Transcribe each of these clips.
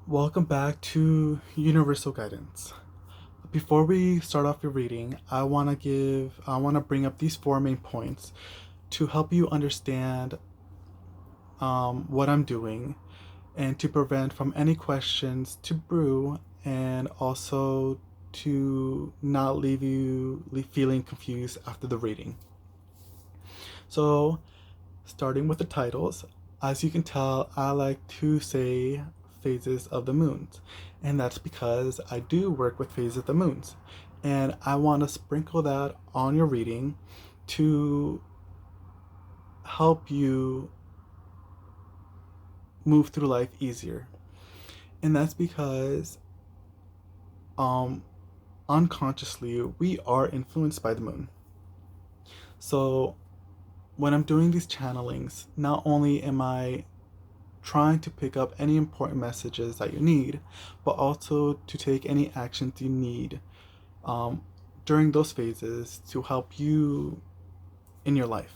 Welcome back to Universal Guidance. Before we start off your reading, I want to bring up these four main points to help you understand what I'm doing and to prevent from any questions to brew and also to not feeling confused after the reading. So, starting with the titles, as you can tell, I like to say phases of the moons, and that's because I do work with phases of the moons, and I want to sprinkle that on your reading to help you move through life easier. And that's because um unconsciously we are influenced by the moon. So when I'm doing these channelings, not only am I trying to pick up any important messages that you need, but also to take any actions you need um, during those phases to help you in your life.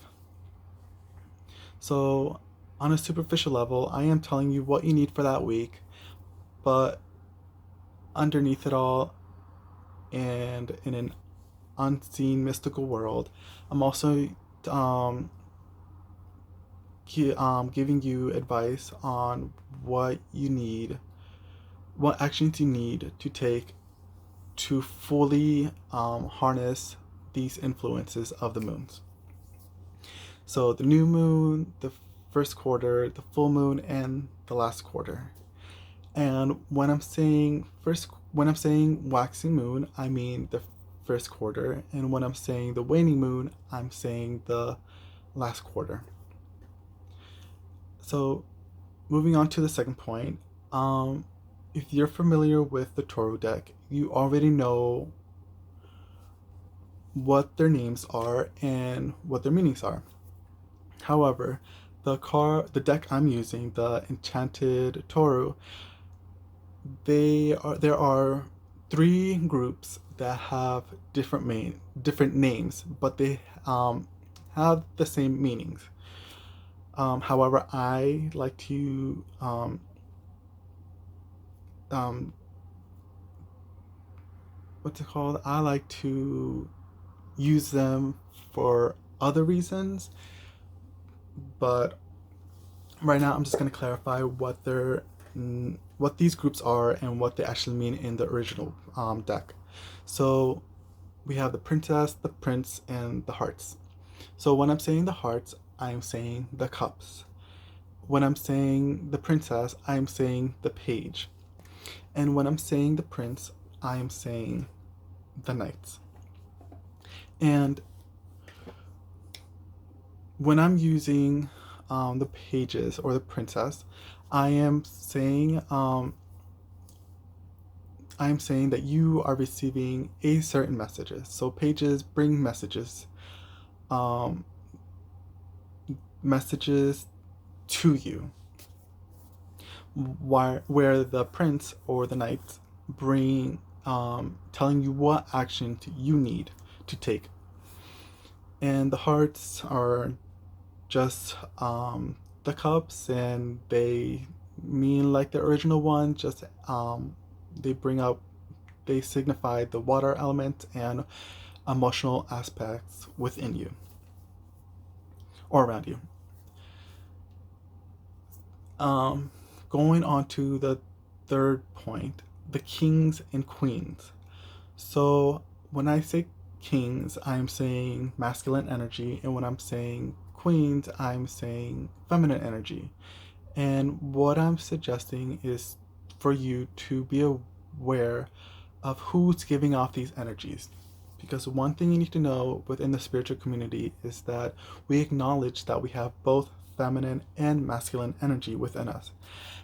So, on a superficial level, I am telling you what you need for that week, but underneath it all, and in an unseen mystical world, I'm also um, giving you advice on what actions you need to take to fully harness these influences of the moons. So the new moon, the first quarter, the full moon, and the last quarter. And when I'm saying waxing moon, I mean the first quarter, and when I'm saying the waning moon, I'm saying the last quarter. So moving on to the second point, if you're familiar with the Taurus deck, you already know what their names are and what their meanings are. However, the deck I'm using, the Enchanted Toru, there are three groups that have different names, but they have the same meanings. However, I like to um, what's it called? I like to use them for other reasons, but right now I'm just going to clarify what these groups are and what they actually mean in the original deck. So we have the princess, the prince, and the hearts. So when I'm saying the hearts, I'm saying the cups. When I'm saying the princess, I'm saying the page. And when I'm saying the prince, I'm saying the knights. And when I'm using the pages or the princess, I am saying that you are receiving a certain messages. So pages bring um, messages to you, where the prince or the knights bring telling you what action you need to take. And the hearts are just the cups, and they mean like the original one, just they bring up they signify the water element and emotional aspects within you or around you. Um, Going on to the third point, the kings and queens. So when I say kings, I'm saying masculine energy, and when I'm saying queens, I'm saying feminine energy. And what I'm suggesting is for you to be aware of who's giving off these energies. Because one thing you need to know within the spiritual community is that we acknowledge that we have both feminine and masculine energy within us.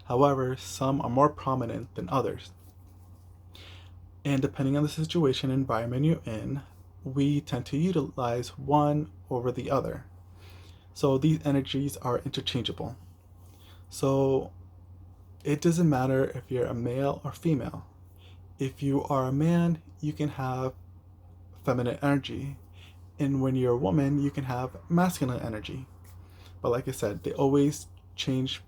However, some are more prominent than others. And depending on the situation and environment you're in, we tend to utilize one over the other. So these energies are interchangeable. So it doesn't matter if you're a male or female. If you are a man, you can have feminine energy. And when you're a woman, you can have masculine energy. But like I said, they always change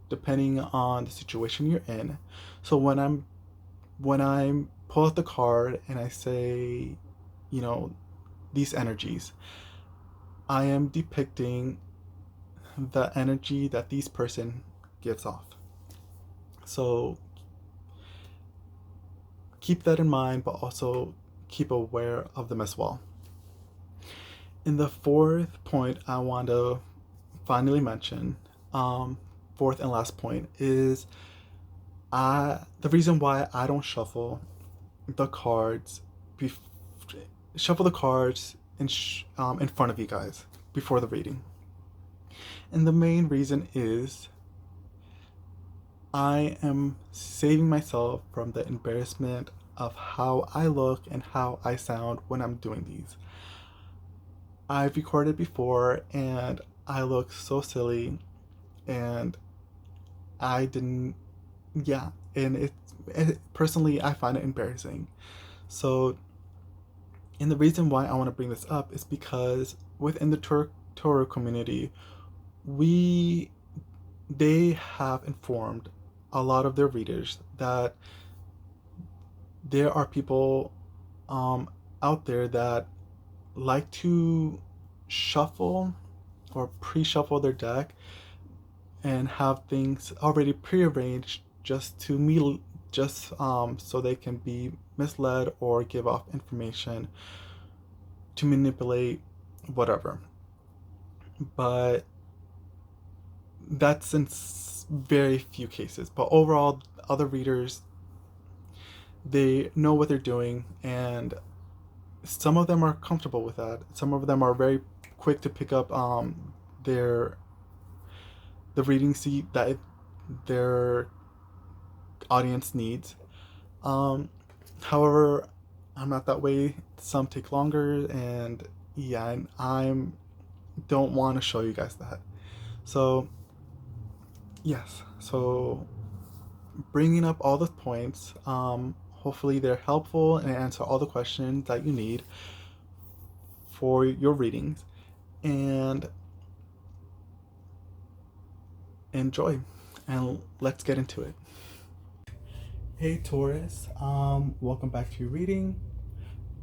depending on the situation you're in. So when I pull out the card and I say, you know, these energies, I am depicting the energy that these person gives off. So keep that in mind, but also keep aware of them as well. In the fourth point, I want to finally mention, fourth and last point, is the reason why I don't the cards, bef- shuffle the cards in front of you guys before the reading. And the main reason is I am saving myself from the embarrassment of how I look and how I sound when I'm doing these. I've recorded before and I look so silly, and I didn't, yeah, and personally, I find it embarrassing. So, and the reason why I want to bring this up is because within the Toro community, we they have informed a lot of their readers that there are people out there that like to shuffle or pre-shuffle their deck and have things already prearranged just so they can be misled or give off information to manipulate whatever. But that's in very few cases. But overall, other readers, they know what they're doing, and some of them are comfortable with that. Some of them are very quick to pick up their the reading seat that their audience needs. Um, However, I'm not that way. Some take longer, and yeah, and I'm don't want to show you guys that. So yes, so bringing up all the points. Hopefully they're helpful and answer all the questions that you need for your readings, and enjoy. And let's get into it. Hey Taurus, welcome back to your reading.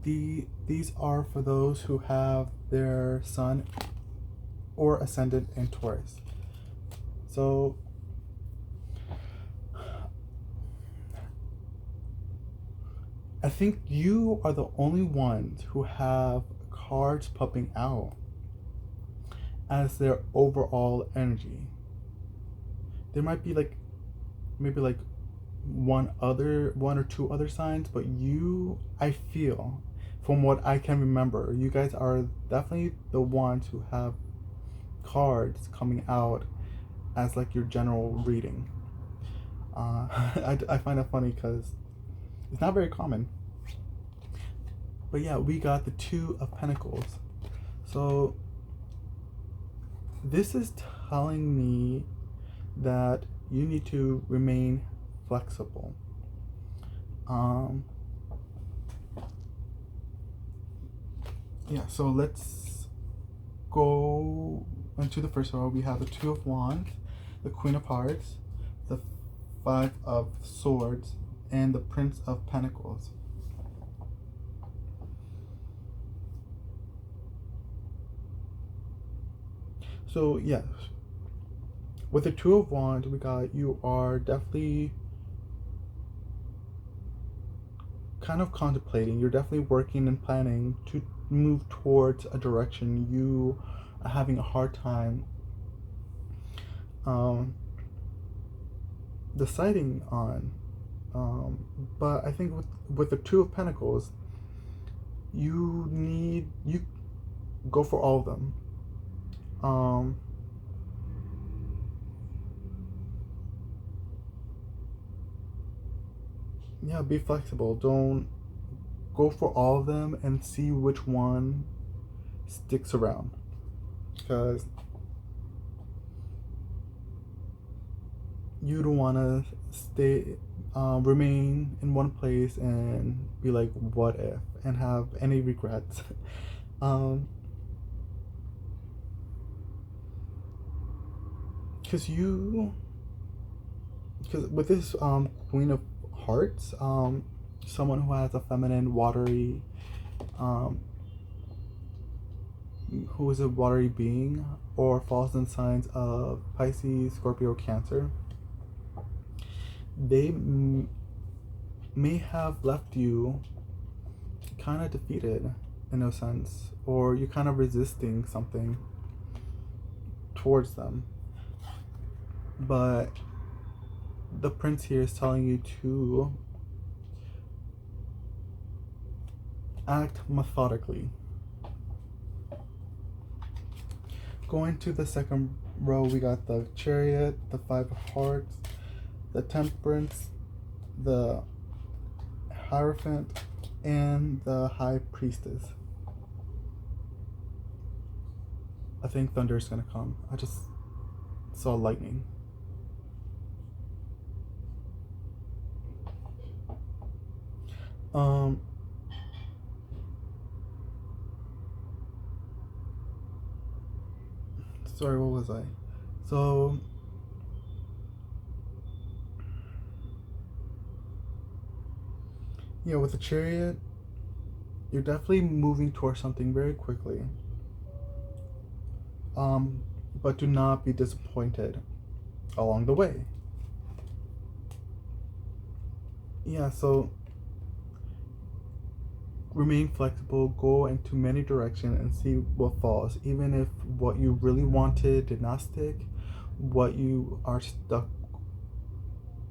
These are for those who have their sun or ascendant in Taurus. So I think you are the only ones who have cards popping out as their overall energy. There might be maybe one or two other signs, but you, I feel, from what I can remember, you guys are definitely the ones who have cards coming out as like your general reading. I find it funny because it's not very common. But yeah, we got the Two of Pentacles. So this is telling me that you need to remain flexible. Yeah, so let's go into the first row. We have the Two of Wands, the Queen of Hearts, the Five of Swords, and the Prince of Pentacles. So yes, with the Two of Wands, we got you are definitely kind of contemplating. You're definitely working and planning to move towards a direction you are having a hard time deciding on. But I think with the Two of Pentacles, you go for all of them. Yeah, be flexible. Don't go for all of them and see which one sticks around, because you don't want to remain in one place and be like, what if, and have any regrets. Because because with this Queen of Hearts, someone who has a feminine, watery, um, who is a watery being, or falls in signs of Pisces, Scorpio, Cancer, they may have left you kind of defeated in a sense, or you're kind of resisting something towards them. But the prince here is telling you to act methodically. Going to the second row, we got the Chariot, the Five of Hearts, the Temperance, the Hierophant, and the High Priestess. I think thunder is gonna come. I just saw lightning. Sorry, what was I? So, yeah, with the Chariot, you're definitely moving towards something very quickly. But do not be disappointed along the way. Yeah, so remain flexible, go into many directions and see what falls. Even if what you really wanted did not stick, what you are stuck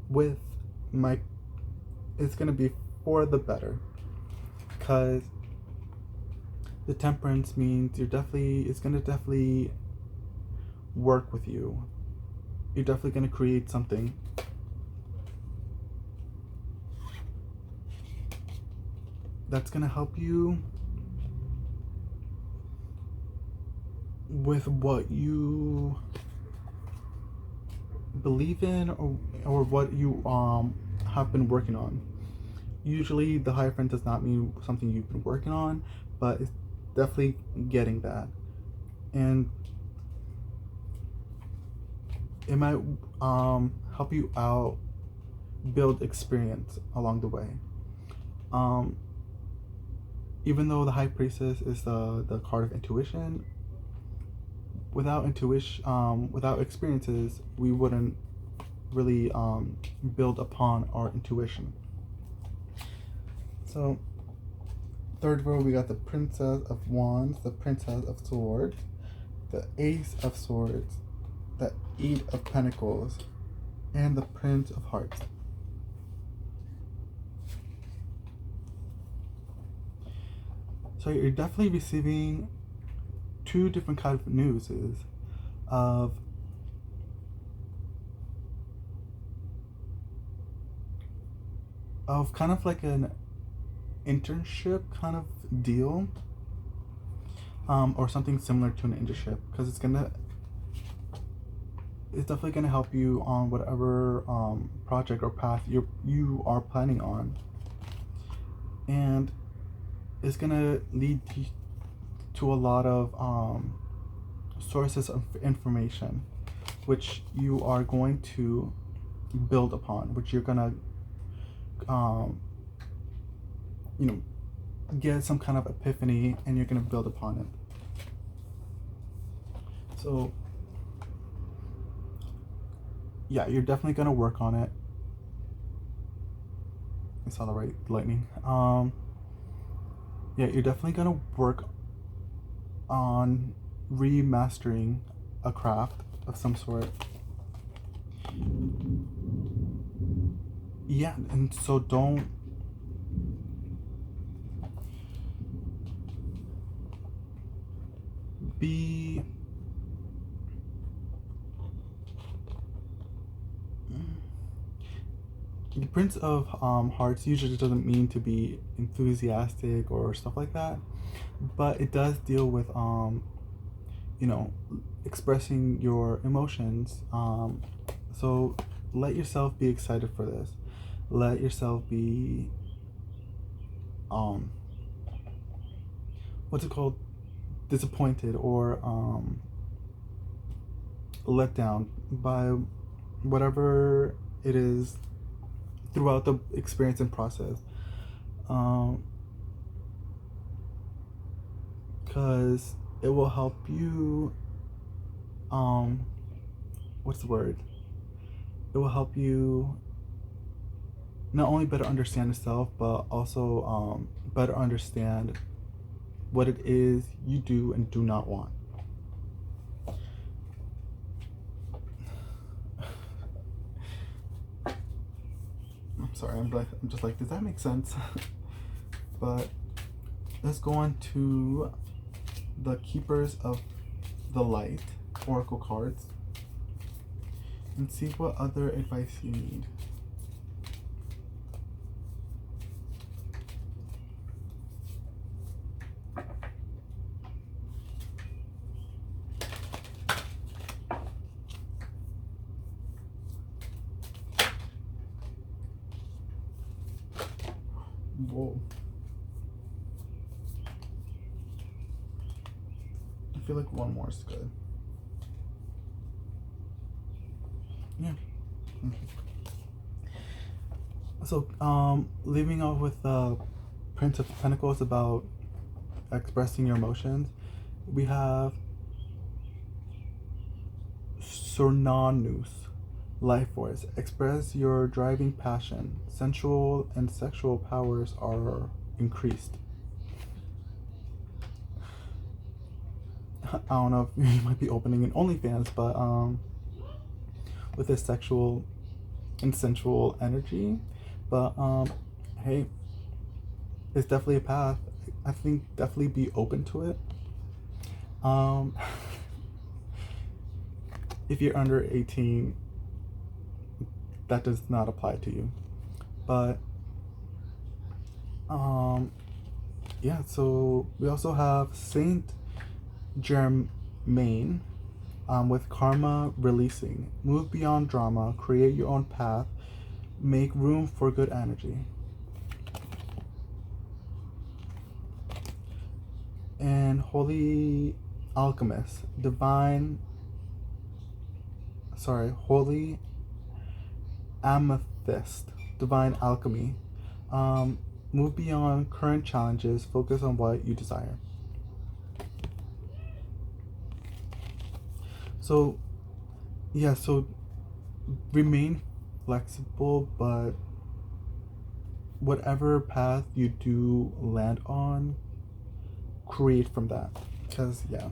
with might it's gonna be for the better. Because the Temperance means it's gonna definitely work with you. You're definitely gonna create something. That's gonna help you with what you believe in, or what you have been working on. Usually the Hierophant does not mean something you've been working on, but it's definitely getting that. And it might help you out build experience along the way. Even though the High Priestess is the card of intuition, without experiences, we wouldn't really build upon our intuition. So, third row, we got the Princess of Wands, the Princess of Swords, the Ace of Swords, the Eight of Pentacles, and the Prince of Hearts. So you're definitely receiving two different kinds of news of kind of like an internship kind of deal, or something similar to an internship, because it's definitely gonna help you on whatever project or path you are planning on, and it's gonna lead to a lot of sources of information, which you are going to build upon, which you're gonna get some kind of epiphany, and you're gonna build upon it. So yeah, you're definitely gonna work on it. I saw the right lightning. Yeah, you're definitely gonna work on remastering a craft of some sort. Yeah, and so don't be the Prince of Hearts usually doesn't mean to be enthusiastic or stuff like that, but it does deal with expressing your emotions. So let yourself be excited for this. Let yourself be what's it called? Disappointed or let down by whatever it is throughout the experience and process. Because it will help you, what's the word? It will help you not only better understand yourself, but also better understand what it is you do and do not want. I'm sorry, I'm just like, does that make sense? But let's go on to the Keepers of the Light Oracle cards and see what other advice you need. Whoa. I feel like one more is good. Yeah. So, leaving off with the Prince of Pentacles about expressing your emotions, we have Sornanus, Life Force. Express your driving passion. Sensual and sexual powers are increased. I don't know if you might be opening an OnlyFans, but with this sexual and sensual energy, but hey, it's definitely a path. I think definitely be open to it. If you're under 18, that does not apply to you. But yeah, so we also have Saint Germain, with karma releasing. Move beyond drama, create your own path, make room for good energy. And Holy Alchemist, Holy Amethyst, divine alchemy. Move beyond current challenges, focus on what you desire. So, yeah, so remain flexible, but whatever path you do land on, create from that. Because, yeah.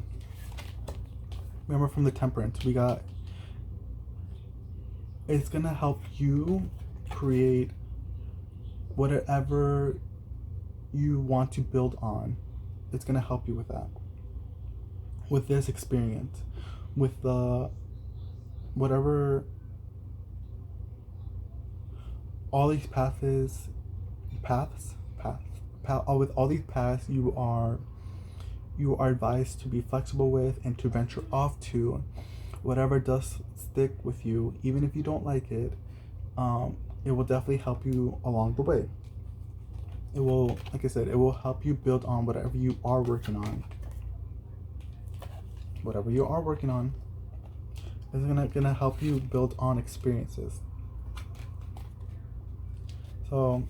Remember from the Temperance, we got, it's going to help you create whatever you want to build on. It's going to help you with that. With this experience. With the whatever all these with all these paths you are advised to be flexible with and to venture off to whatever does stick with you, even if you don't like it. It will definitely help you along the way. It will, like I said, it will help you build on whatever you are working on. Whatever you are working on is gonna help you build on experiences. So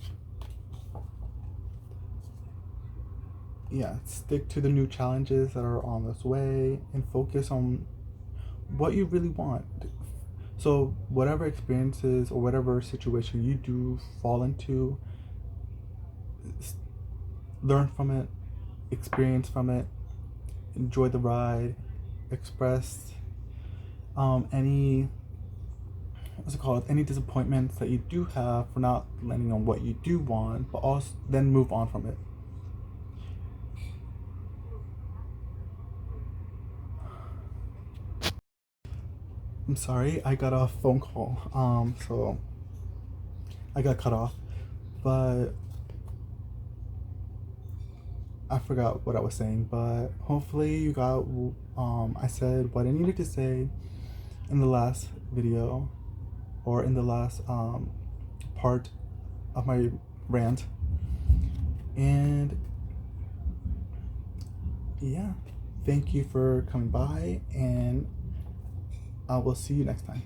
yeah, stick to the new challenges that are on this way and focus on what you really want. So whatever experiences or whatever situation you do fall into, learn from it, experience from it, enjoy the ride, express any any disappointments that you do have for not landing on what you do want, but also then move on from it. I'm sorry, I got a phone call, so I got cut off, but I forgot what I was saying. But hopefully you got I said what I needed to say in the last video, or in the last part of my rant. And yeah, thank you for coming by, and I will see you next time.